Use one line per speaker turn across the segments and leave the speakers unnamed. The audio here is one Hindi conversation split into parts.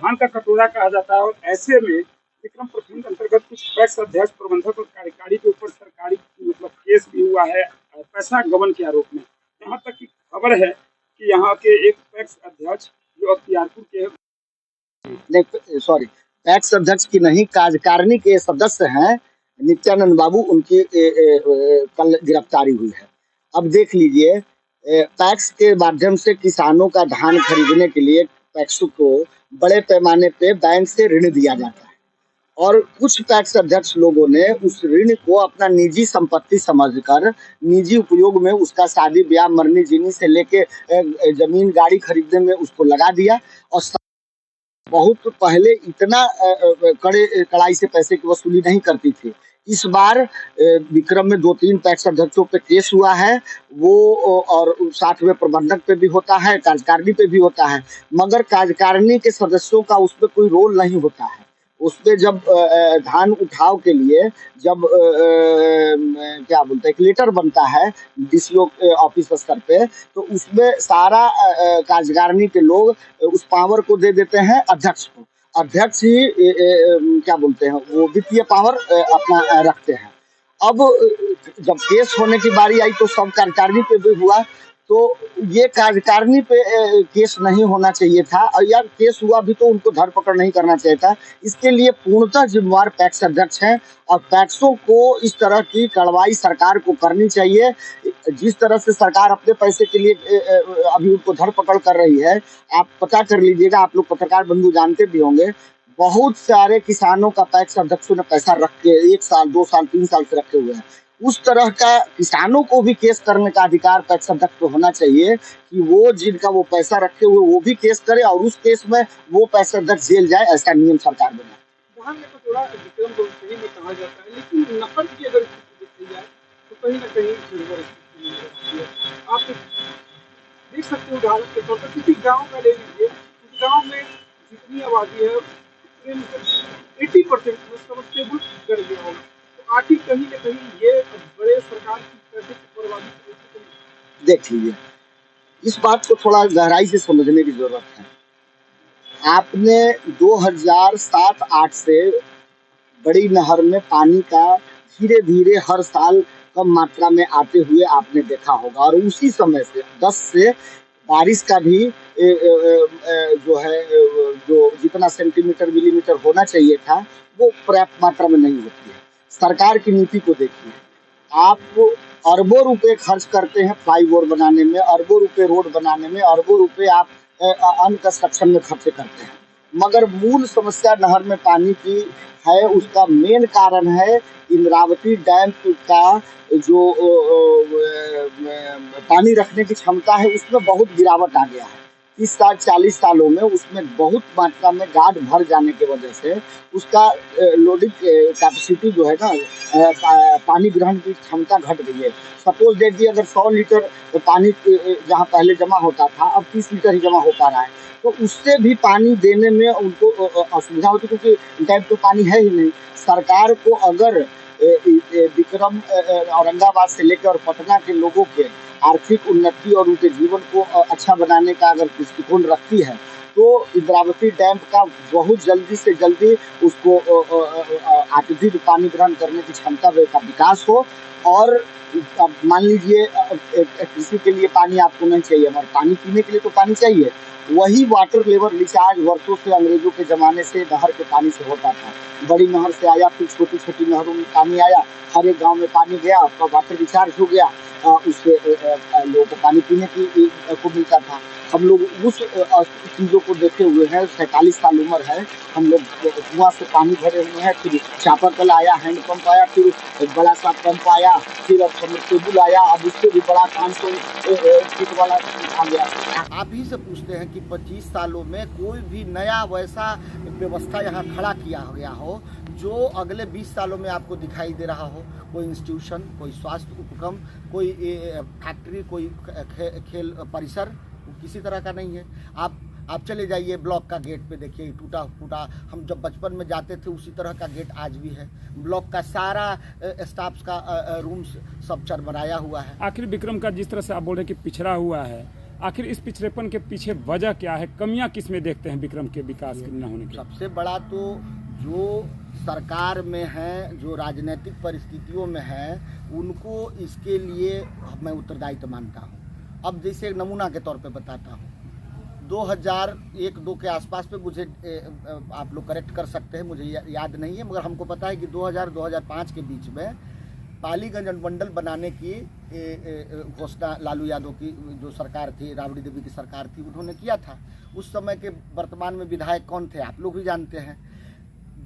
धान का कटोरा कहा जाता है। और ऐसे में विक्रम प्रखंड अंतर्गत कुछ पैक्स अध्यक्ष, प्रबंधक और कार्यकारी के ऊपर सरकारी केस भी हुआ है पैसा गबन के आरोप में। यहाँ तक की खबर है कि यहाँ के एक पैक्स अध्यक्ष जो अख्तियारपुर के
पैक्स अध्यक्ष की नहीं, कार्यकारिणी के सदस्य हैं नित्यानंद बाबू, उनकी कल गिरफ्तारी हुई है। अब देख लीजिए, पैक्स के माध्यम से किसानों का धान खरीदने के लिए पैक्स को बड़े पैमाने पे बैंक से ऋण दिया जाता है और कुछ पैक्स अध्यक्ष लोगों ने उस ऋण को अपना निजी संपत्ति समझकर निजी उपयोग में, उसका शादी ब्याह, मरनी जीनी से लेके जमीन गाड़ी खरीदने में उसको लगा दिया। और बहुत पहले इतना कड़ाई से पैसे की वसूली नहीं करती थी। इस बार विक्रम में 2-3 पैक्स अध्यक्षों पे केस हुआ है, वो और साथ में प्रबंधक पे भी होता है, कार्यकारिणी पे भी होता है, मगर कार्यकारिणी के सदस्यों का उस पर कोई रोल नहीं होता है। उसपे जब धान उठाव के लिए जब क्या बोलते हैं, एक लेटर बनता है डीसीओ ऑफिस स्तर पे, तो उसमें सारा कार्यकारिणी के लोग उस पावर को दे देते हैं अध्यक्ष को। अध्यक्ष ही क्या बोलते हैं, वो वित्तीय पावर अपना रखते हैं। अब जब केस होने की बारी आई तो सब कार्यकारिणी पे भी हुआ, तो ये कार्यकारिणी पे केस नहीं होना चाहिए था, और यार केस हुआ भी तो उनको धरपकड़ नहीं करना चाहिए था। इसके लिए पूर्णतः जिम्मेवार पैक्स अध्यक्ष हैं और पैक्सों को इस तरह की कार्रवाई सरकार को करनी चाहिए। जिस तरह से सरकार अपने पैसे के लिए अभी उनको धरपकड़ कर रही है, आप पता कर लीजिएगा, आप लोग पत्रकार बंधु जानते भी होंगे, बहुत सारे किसानों का पैक्स अध्यक्षों ने पैसा रख के 1 साल 2 साल 3 साल से रखे हुए हैं। उस तरह का किसानों को भी केस करने का अधिकार पैक्स अध्यक्ष को होना चाहिए कि वो जिनका वो पैसा रखे हुए वो भी केस करे और उस केस में वो पैसा अध्यक्ष जेल जाए, ऐसा नियम सरकार बनाए।
धान में तो थोड़ा विक्रम को सही में कहा जाता है, लेकिन नकद की अगर देखी जाए तो कहीं ना कहीं आप देख सकते हो उदाहरण के तौर पर किसी गाँव का ले लीजिए, उस गाँव में जितनी आबादी है 80% स्टेबल कर गया होगा। तो आखिर कहीं ना कहीं ये बड़े सरकार की पैसे की बर्बादी।
देख लीजिए, इस बात को थोड़ा गहराई से समझने की जरूरत है। आपने 2007-8 से बड़ी नहर में पानी का धीरे धीरे हर साल कम मात्रा में आते हुए आपने देखा होगा, और उसी समय से 10 से बारिश का भी जो है, जो जितना सेंटीमीटर मिलीमीटर होना चाहिए था वो पर्याप्त मात्रा में नहीं होती है। सरकार की नीति को देखिए, आप अरबों रुपए खर्च करते हैं फ्लाईओवर बनाने में, अरबों रुपए रोड बनाने में, अरबों रुपए आप अन्य कंस्ट्रक्शन में खर्च करते हैं, मगर मूल समस्या नहर में पानी की है। उसका मेन कारण है इंद्रावती डैम का जो पानी रखने की क्षमता है, उसमें बहुत गिरावट आ गया है। 30 साल 40 सालों में उसमें बहुत मात्रा में गाद भर जाने की वजह से उसका लोडिंग कैपेसिटी जो है ना, पानी ग्रहण की क्षमता घट गई है। सपोज देखिए, अगर 100 लीटर पानी जहाँ पहले जमा होता था, अब 30 लीटर ही जमा हो पा रहा है, तो उससे भी पानी देने में उनको असुविधा होती, क्योंकि डैम तो पानी है ही नहीं। सरकार को अगर विक्रम औरंगाबाद से लेकर और पटना के लोगों के आर्थिक उन्नति और उनके जीवन को अच्छा बनाने का अगर दृष्टिकोण रखती है, तो इंद्रावती डैम का बहुत जल्दी से जल्दी उसको अत्यधिक पानी ग्रहण करने की क्षमता का विकास हो। और मान लीजिए कृषि के लिए पानी आपको नहीं चाहिए, मगर पानी पीने के लिए तो पानी चाहिए। वही वाटर लेवल रिचार्ज वर्षों से अंग्रेजों के ज़माने से नहर के पानी से होता था। बड़ी नहर से आया, फिर छोटी छोटी नहरों में पानी आया, हर एक गाँव में पानी गया, आपका वाटर रिचार्ज हो गया, उससे लोगों को पानी पीने की को मिलता था। हम लोग उस चीज़ों को देखे हुए हैं। 47 साल उम्र है, हम लोग कुआं से पानी भरे हुए हैं, फिर चापाकल आया, हैंडपम्प आया, फिर बड़ा सा पंप आया, फिर अब सबमर्सिबल आया, अब उससे भी बड़ा 500 फीट वाला आ गया। आप ही से पूछते हैं कि 25 सालों में कोई भी नया वैसा व्यवस्था यहाँ खड़ा किया गया हो जो अगले 20 सालों में आपको दिखाई दे रहा हो? कोई इंस्टीट्यूशन, कोई स्वास्थ्य उपक्रम, कोई फैक्ट्री, कोई खेल परिसर, किसी तरह का नहीं है। आप चले जाइए ब्लॉक का गेट पे, देखिए टूटा फूटा, हम जब बचपन में जाते थे उसी तरह का गेट आज भी है। ब्लॉक का सारा स्टाफ्स का रूम्स सब चरमराया हुआ है।
आखिर विक्रम का जिस तरह से आप बोल रहे हैं कि पिछड़ा हुआ है, आखिर इस पिछड़ेपन के पीछे वजह क्या है, कमियां किस में देखते हैं विक्रम के विकास के न होने के?
सबसे बड़ा तो जो सरकार में है, जो राजनीतिक परिस्थितियों में है, उनको इसके लिए मैं उत्तरदायित्व मानता हूँ। अब जैसे एक नमूना के तौर पे बताता हूँ, 2001-2 के आसपास पे मुझे आप लोग करेक्ट कर सकते हैं, मुझे याद नहीं है, मगर हमको पता है कि 2000-2005 के बीच में पालीगंज अनुमंडल बनाने की घोषणा लालू यादव की जो सरकार थी, राबड़ी देवी की सरकार थी, उन्होंने किया था। उस समय के वर्तमान में विधायक कौन थे आप लोग भी जानते हैं।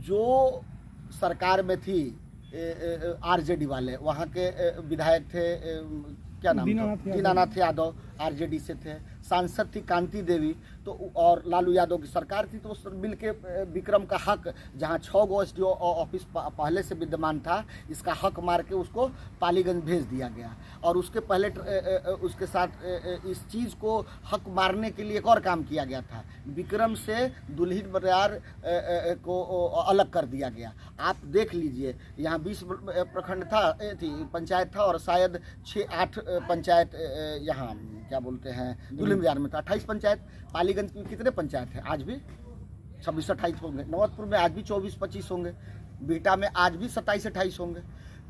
जो सरकार में थी आरजेडी वाले, वहाँ के विधायक थे क्या नाम था, दीनानाथ यादव आरजेडी से थे, सांसद थी कांति देवी, तो और लालू यादव की सरकार थी। तो उस मिल के विक्रम का हक, जहाँ 6 गो एसडीओ ऑफिस पहले से विद्यमान था, इसका हक मार के उसको पालीगंज भेज दिया गया। और उसके पहले उसके साथ इस चीज़ को हक मारने के लिए एक और काम किया गया था, विक्रम से दुल्हिन बरियार को अलग कर दिया गया। आप देख लीजिए, यहाँ 20 प्रखंड था, थी पंचायत था, और शायद 6-8 पंचायत यहाँ क्या बोलते हैं दुल्हिन बरियार में था। 28 पंचायत। पालीगंज की कितने पंचायत है? आज भी 26-28 होंगे। नवतपुर में आज भी 24-25 होंगे। बिहटा में आज भी 27-28 होंगे।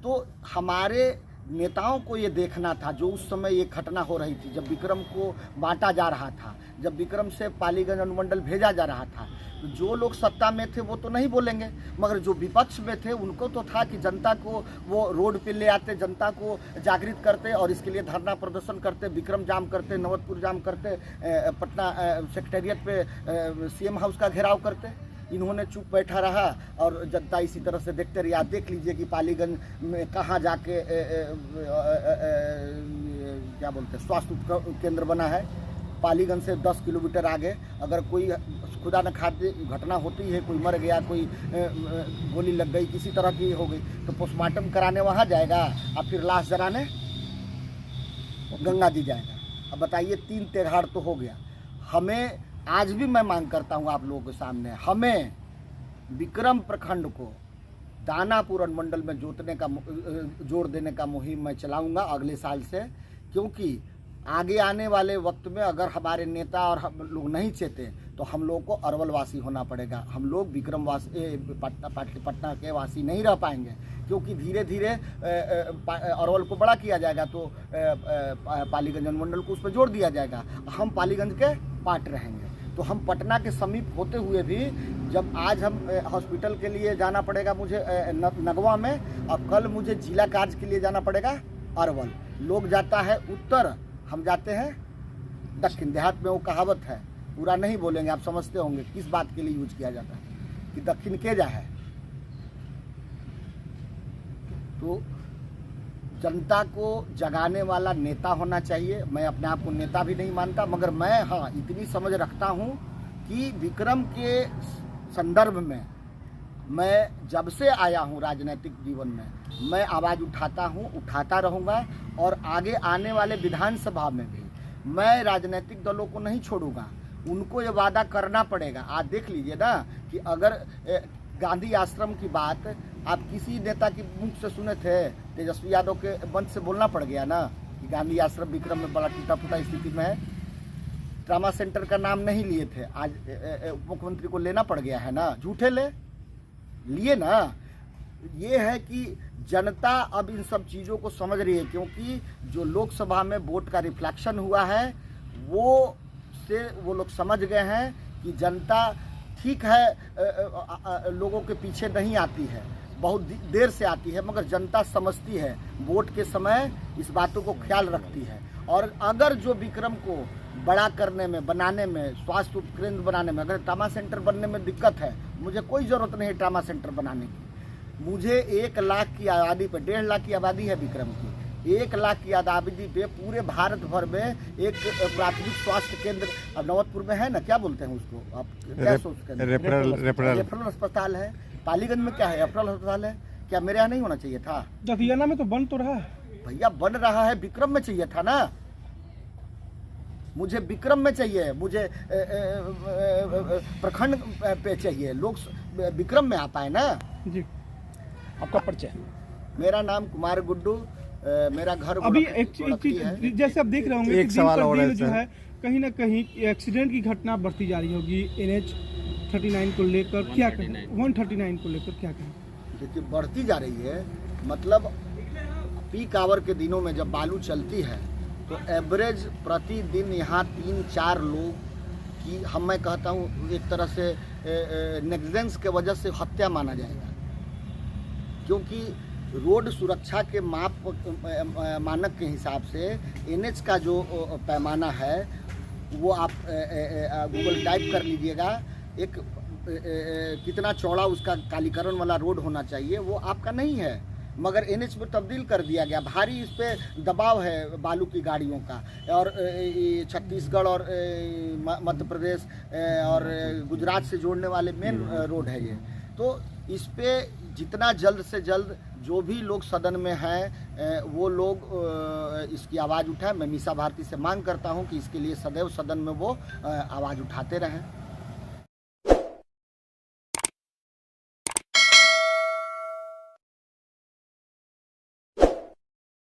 तो हमारे नेताओं को ये देखना था, जो उस समय ये घटना हो रही थी, जब विक्रम को बांटा जा रहा था, जब विक्रम से पालीगंज अनुमंडल भेजा जा रहा था, तो जो लोग सत्ता में थे वो तो नहीं बोलेंगे, मगर जो विपक्ष में थे उनको तो था कि जनता को वो रोड पे ले आते, जनता को जागृत करते, और इसके लिए धरना प्रदर्शन करते, विक्रम जाम करते, नवतपुर जाम करते, पटना सेक्रेटेरिएट पे सीएम हाउस का घेराव करते। इन्होंने चुप बैठा रहा और जनता इसी तरह से देखते रही। आप देख लीजिए कि पालीगंज में कहाँ जाके क्या बोलते हैं स्वास्थ्य केंद्र बना है। पालीगंज से 10 किलोमीटर आगे अगर कोई खुदा न खाते घटना होती है, कोई मर गया, कोई गोली लग गई, किसी तरह की हो गई, तो पोस्टमार्टम कराने वहाँ जाएगा और फिर लाश जलाने गंगा जी जाएगा। अब बताइए, 3 तेहाड़ तो हो गया। हमें आज भी मैं मांग करता हूं आप लोगों के सामने, हमें विक्रम प्रखंड को दानापुर अनुमंडल में जोड़ देने का मुहिम मैं चलाऊंगा अगले साल से, क्योंकि आगे आने वाले वक्त में अगर हमारे नेता और हम लोग नहीं चेते तो हम लोग को अरवल वासी होना पड़ेगा। हम लोग विक्रम पटना के वासी नहीं रह पाएंगे, क्योंकि धीरे धीरे अरवल को बड़ा किया जाएगा तो पालीगंज अनुमंडल को उस पर जोड़ दिया जाएगा, हम पालीगंज के पार्ट रहेंगे। तो हम पटना के समीप होते हुए भी, जब आज हम हॉस्पिटल के लिए जाना पड़ेगा मुझे नगवा में, और कल मुझे जिला कार्य के लिए जाना पड़ेगा अरवल। लोग जाता है उत्तर, हम जाते हैं दक्षिण। देहात में वो कहावत है, पूरा नहीं बोलेंगे, आप समझते होंगे किस बात के लिए यूज किया जाता है, कि दक्षिण के जा है। तो जनता को जगाने वाला नेता होना चाहिए। मैं अपने आप को नेता भी नहीं मानता, मगर मैं हाँ इतनी समझ रखता हूँ कि विक्रम के संदर्भ में मैं जब से आया हूँ राजनीतिक जीवन में, मैं आवाज़ उठाता हूँ, उठाता रहूँगा, और आगे आने वाले विधानसभा में भी मैं राजनीतिक दलों को नहीं छोड़ूंगा। उनको ये वादा करना पड़ेगा। आज देख लीजिए ना कि अगर गांधी आश्रम की बात आप किसी नेता की मुख से सुने थे, तेजस्वी यादव के मंच से बोलना पड़ गया ना कि गांधी आश्रम विक्रम में बड़ा टूटा फूटा स्थिति में है। ट्रामा सेंटर का नाम नहीं लिए थे, आज मुख्यमंत्री को लेना पड़ गया है ना, झूठे लिए ना। ये है कि जनता अब इन सब चीज़ों को समझ रही है, क्योंकि जो लोकसभा में वोट का रिफ्लेक्शन हुआ है वो लोग समझ गए हैं कि जनता ठीक है लोगों के पीछे नहीं आती है, बहुत देर से आती है, मगर जनता समझती है, वोट के समय इस बातों को ख्याल रखती है। और अगर जो विक्रम को बड़ा करने में, बनाने में, स्वास्थ्य उपकेंद्र बनाने में, अगर ट्रामा सेंटर बनने में दिक्कत है, मुझे कोई ज़रूरत नहीं ट्रामा सेंटर बनाने की। मुझे 1 लाख की आबादी पे, 1.5 लाख की आबादी है विक्रम की, 1 लाख की आबादी पे पूरे भारत भर में एक प्राथमिक स्वास्थ्य केंद्र नवतपुर में है ना, क्या बोलते हैं उसको आप, क्या सोचते हैं? रेफरल अस्पताल है। पालीगंज में क्या है? रेफरल अस्पताल है। क्या मेरे यहाँ नहीं होना चाहिए था?
दतियाना में तो बन तो रहा है
भैया, बन रहा है, विक्रम में चाहिए था ना। मुझे विक्रम में चाहिए, मुझे प्रखंड पे चाहिए, लोग विक्रम में आ पाए ना
जी। आपका परिचय?
मेरा नाम कुमार गुड्डू, मेरा घर
अभी एक चीज जैसे आप देख रहे होंगे,
एक सवाल और है
जो है कहीं ना कहीं एक्सीडेंट की घटना बढ़ती जा रही होगी NH 39 को लेकर, क्या कहें 139 को लेकर क्या कहें?
देखिए बढ़ती जा रही है, मतलब पीक आवर के दिनों में जब बालू चलती है तो एवरेज प्रतिदिन यहाँ 3-4 लोग की मैं कहता हूँ एक तरह से नेग्लिजेंस के वजह से हत्या माना जाएगा, क्योंकि रोड सुरक्षा के मानक के हिसाब से NH का जो पैमाना है वो आप गूगल टाइप कर लीजिएगा, एक कितना चौड़ा उसका कालीकरण वाला रोड होना चाहिए वो आपका नहीं है, मगर NH में तब्दील कर दिया गया। भारी इस पे दबाव है बालू की गाड़ियों का, और छत्तीसगढ़ और मध्य प्रदेश और गुजरात से जोड़ने वाले मेन रोड है ये। तो इस पे जितना जल्द से जल्द जो भी लोग सदन में हैं वो लोग इसकी आवाज़ उठाएं। मैं मीसा भारती से मांग करता हूं कि इसके लिए सदैव सदन में वो आवाज़ उठाते रहें।